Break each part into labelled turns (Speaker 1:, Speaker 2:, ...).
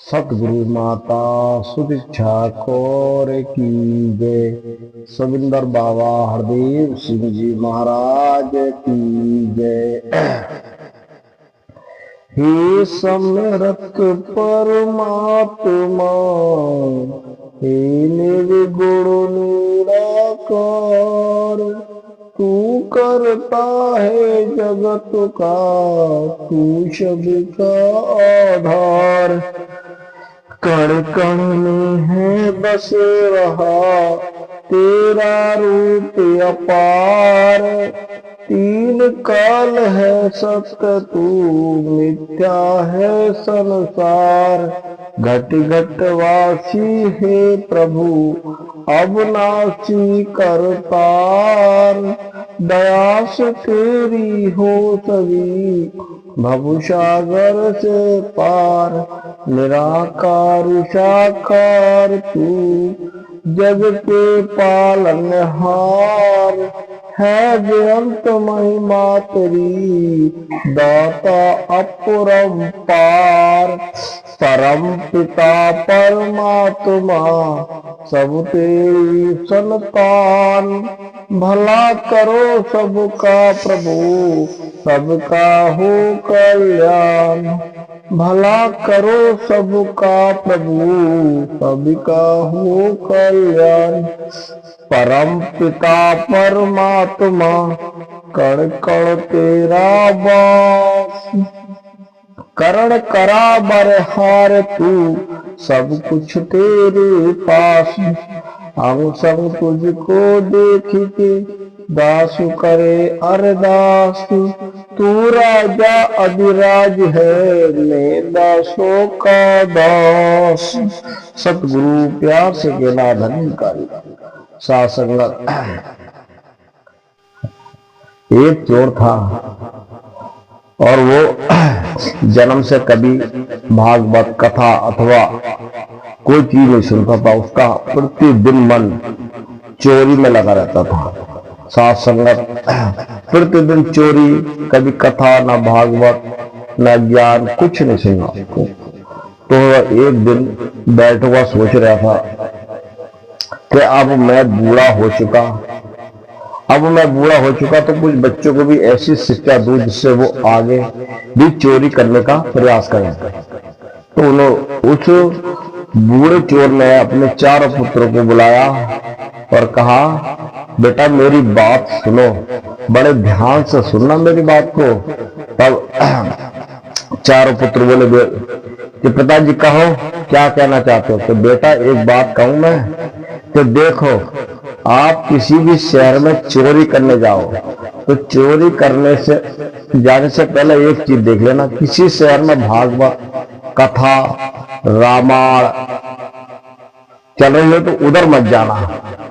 Speaker 1: सतगुरु माता सुदीक्षा कौर की जय। सविंदर बाबा हरदेव सिंह जी महाराज की जय। हे समरथ परमात्मा, हे निर्गुण निराकार, तू करता है जगत का, तू सबका आधार। कण कण में है बस रहा तेरा रूप अपार। तीन काल है सत्य तू, मिथ्या है संसार। घट घट वासी है प्रभु, अविनाशी करतार। दया से तेरी हो सभी, भवसागर से पार। निराकार साकार तू, जग के पालनहार। है बेअंत महिमा तेरी, दाता अपरंपार। परम पिता परमात्मा, सब तेरी संतान। भला करो सबका प्रभु, सबका हो कल्याण। भला करो सबका प्रभु, सबका हो कल्याण। परम पिता परमात्मा, कण कण तेरा वास। करण करा बरहार तू, सब कुछ तेरे पास। हम सब तुझको देख के दास करे अरदास। तू राजा अधिराज है, मैं दासों का दास। सतगुरु प्यार से कहना धन्यकारी साथ संगत। एक चोर था और वो जन्म से कभी भागवत कथा अथवा कोई चीज नहीं सुनता था। उसका प्रतिदिन मन चोरी में लगा रहता था। साथ संगत प्रतिदिन चोरी, कभी कथा न भागवत न ज्ञान, कुछ नहीं सुनना उसको। तो एक दिन बैठ हुआ सोच रहा था कि अब मैं बूढ़ा हो चुका तो कुछ बच्चों को भी ऐसी शिक्षा दूं जिससे वो आगे भी चोरी करने का प्रयास करें। तो उन्होंने उस बूढ़े चोर ने अपने चारों पुत्रों को बुलाया और कहा, बेटा मेरी बात सुनो, बड़े ध्यान से सुनना मेरी बात को। तब चारों पुत्र बोले कि पिताजी कहो क्या कहना चाहते हो। तो बेटा एक बात कहूं मैं, तो देखो आप किसी भी शहर में चोरी करने जाओ तो चोरी करने से जाने से पहले एक चीज देख लेना, किसी शहर में भागवत कथा रामायण चल रही हो तो उधर मत जाना।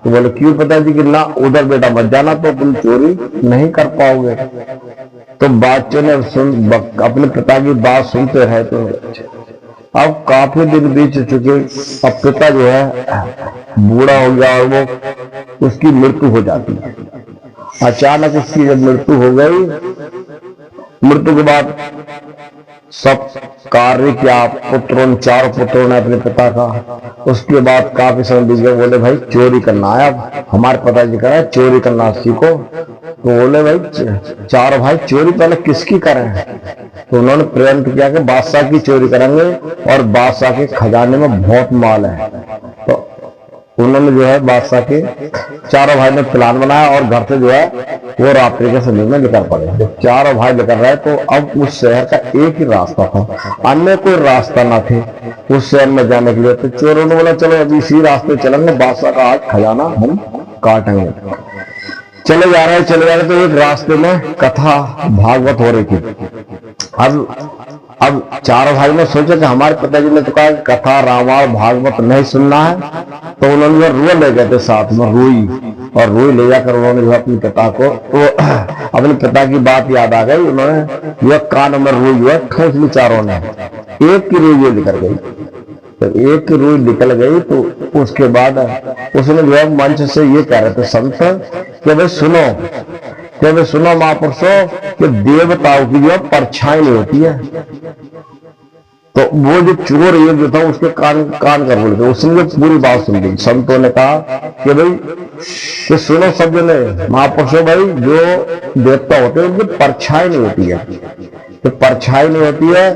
Speaker 1: तो बोले क्यों पिताजी? कि ना उधर बेटा मत जाना, तो तुम चोरी नहीं कर पाओगे। तो बच्चों ने अपने पिता की बात सुनते रहे। तो अब काफी दिन बीत चुके, अब पिता जो है बूढ़ा हो गया और वो उसकी मृत्यु हो जाती है। अचानक उसकी जब मृत्यु हो गई, मृत्यु के बाद सब कार्य किया चारों पुत्रों ने अपने पिता का। उसके बाद काफी समय बीत गया। बोले भाई चोरी करना है, अब हमारे पिताजी कह रहे हैं चोरी करना सीखो। तो बोले भाई चारों भाई चोरी पहले किसकी करें? तो उन्होंने प्रेरित किया कि बादशाह की चोरी करेंगे और बादशाह के खजाने में बहुत माल है। तो उन्होंने जो है बादशाह के चारों भाई ने प्लान बनाया और घर से जो है वो रात्रि के समय में निकल पड़े। जब चारों भाई निकल रहे तो अब उस शहर का एक ही रास्ता था, अन्य कोई रास्ता ना थे उस शहर में जाने के लिए। तो चोरों ने बोला चलो अभी इसी रास्ते चलेंगे, बादशाह का आज खजाना हम काटेंगे। चले जा रहे तो एक रास्ते में कथा भागवत हो रही थी। अब चारों भाई ने सोचा कि हमारे पिताजी ने तो कहा कथा रामायण भागवत नहीं सुनना है। तो उन्होंने रुई ले गए थे साथ में, रुई ले जाकर उन्होंने जो अपने पिता को, तो अपने पिता की बात याद आ गई। उन्होंने जो कान में रुई जो है ठोस ली चारों ने, एक की रुई जो निकल गई। तो एक की रुई निकल गई तो उसके बाद उसने जो है मंच से ये कह रहे थे संत कि भाई सुनो, सुनो, महापुरुषों कि देवताओं की जो परछाई नहीं होती है। तो वो जो चोर ये जो था उसके कान कान कर बोले थे, उसने पूरी बात सुन ली। संतों ने कहा कि भाई ये सुनो सब जने, महापुरुषों भाई, जो देवता होते हैं उनकी परछाई नहीं होती है, तो परछाई नहीं होती है,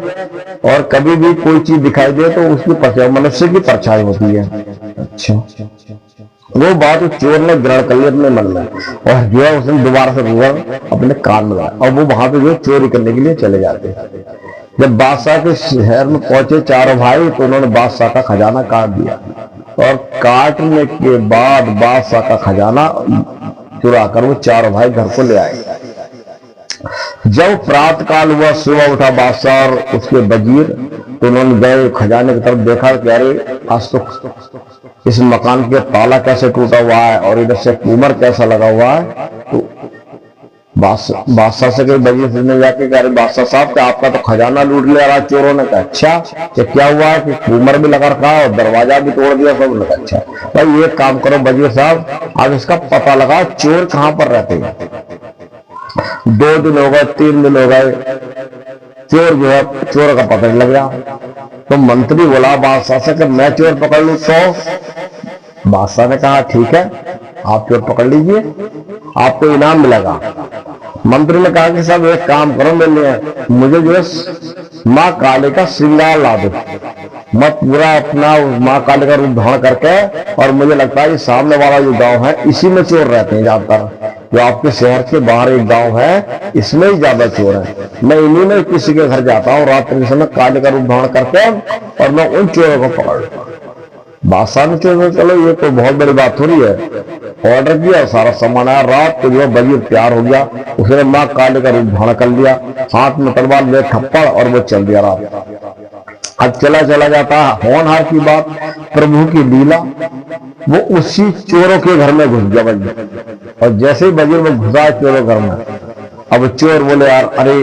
Speaker 1: और कभी भी कोई चीज दिखाई दे तो उसकी परछाई मनुष्य की परछाई होती है। अच्छा, वो बात उस चोर ने ग्रहण कर ली अपने मन में, और जो है उसने दोबारा से अपने कान में लगाया, और वो वहां पे जो चोरी करने के लिए चले जाते हैं। जब बादशाह के शहर में पहुंचे चारों भाई, तो उन्होंने बादशाह का खजाना काट दिया, और काटने के बाद बादशाह का खजाना चुरा कर वो चारों भाई घर को ले आए। जब प्रातः काल हुआ, सुबह उठा बादशाह और उसके वजीर, तो उन्होंने गए खजाने की तरफ देखा कि अरे आज तो इस मकान के ताला कैसे टूटा हुआ है और इधर से कूमर कैसा लगा हुआ है। तो बादशाह से कई वजीर ने जाके कहा, अरे बादशाह साहब, क्या आपका तो खजाना लूट लिया रहा चोरों ने। कहा अच्छा, ये क्या हुआ है कि कूमर भी लगा रखा और दरवाजा भी तोड़ दिया सब ने। अच्छा भाई, ये काम करो वजीर साहब, अब इसका पता लगा चोर कहां पर रहते हैं। 2 दिन हो गए, 3 दिन हो गए, चोर जो है चोर का पता नहीं लग गया। तो मंत्री बोला बादशाह से कि मैं चोर पकड़ लूं तो। बादशाह ने कहा ठीक है, आप चोर पकड़ लीजिए, आपको इनाम मिलेगा। मंत्री ने कहा कि साहब एक काम करो, मेरे लिए मुझे जो है माँ काली का श्रृंगार ला दो, मत पूरा अपना माँ काली का रूप धारण करके, और मुझे लगता है ये सामने वाला जो गांव है इसी में चोर रहते हैं ज्यादातर, जो आपके शहर के बाहर एक गांव है इसमें ही ज्यादा चोर है। मैं इन्हीं में किसी के घर जाता हूँ रात्रि के समय काली का रूप धारण करके, और मैं उन चोरों को पकड़ लूंगा। बादशाह ने चोर, चलो ये तो बहुत बड़ी बात हो रही है। ऑर्डर किया, सारा सामान आया, रात को जो है वजीर तैयार हो गया, उसने माँ काली का रूप धारण कर लिया, हाथ में तलवार ले थप्पड़, और वो चल दिया रात। अब चला जाता है होनहार की बात, प्रभु की लीला, वो उसी चोरों के घर में घुस गया वजीर, और जैसे ही वजीर में घुसा चोरों घर में, अब चोर बोले यार अरे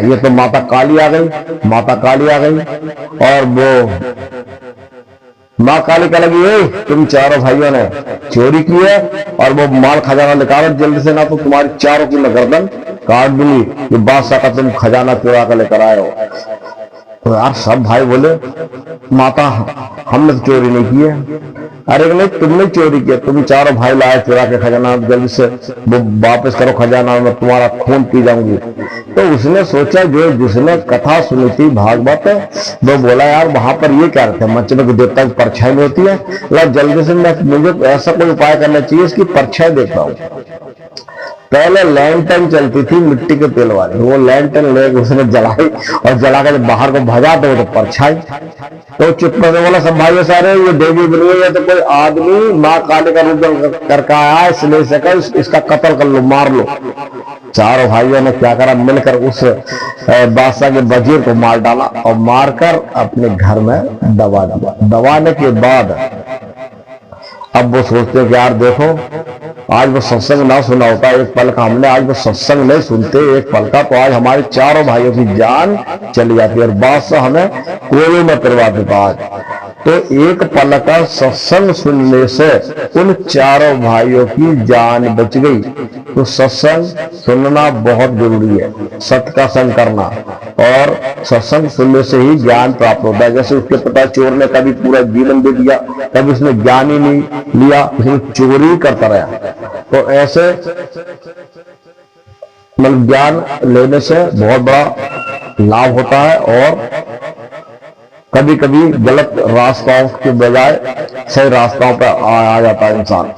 Speaker 1: ये तो माता काली आ गई, माता काली आ गई। और वो माँ काली का लगी, तुम चारों भाइयों ने चोरी की है और वो माल खजाना निकालो जल्दी से, ना तो तुम्हारी चारों की मैं गर्दन काट दूंगी, ये बादशाह का तुम खजाना चुरा कर लेकर आए हो। तो यार सब भाई बोले माता हमने तो चोरी नहीं की है। अरे नहीं, तुमने चोरी किया, तुम चारों भाई लाए चुरा के खजाना, जल्दी से वो वापस करो खजाना, मैं तुम्हारा खून पी जाऊंगी। तो उसने सोचा, जो जिसने कथा सुनी थी भागवत, वो बोला यार वहां पर ये क्या रहता है, मंच में देवता की परछाई में होती है, जल्दी से मुझे ऐसा कोई उपाय करना चाहिए इसकी परछाई देख पाऊं। पहले लैंटर्न चलती थी मिट्टी के तेल वाली, वो लैंटर्न लेकर उसने जलाई, और जलाकर बाहर को भजा तो परछाई। तो चुप करने वाला सब भाइयों सारे, ये देवी बनी है तो कोई आदमी माँ काली का रूप करके आया, इसलिए सका इसका कत्ल कर लो, मार लो। चारों भाइयों ने क्या करा, मिलकर उस बादशाह के वजीर को मार डाला, और मारकर अपने घर में दबा दिया। दबाने के बाद अब वो सोचते कि यार देखो, आज वो सत्संग ना सुना होता एक पल का, हमने आज वो सत्संग नहीं सुनते एक पल का, तो आज हमारे चारों भाइयों की जान चली जाती है, और बादशाह हमें कोई में करवा देता आज। तो एक पल का सत्संग सुनने से उन चारों भाइयों की जान बच गई। तो सत्संग सुनना बहुत जरूरी है, सत्य का संग करना, और सत्संग सुनने से ही ज्ञान प्राप्त होता है। जैसे उसके पिता चोर ने कभी पूरा जीवन दे दिया, कभी उसने ज्ञान ही नहीं लिया, उसने चोरी करता रहा। तो ऐसे मतलब ज्ञान लेने से बहुत बड़ा लाभ होता है, और कभी कभी गलत रास्ताओं के बजाय सही रास्ताओं पर आ जाता है इंसान।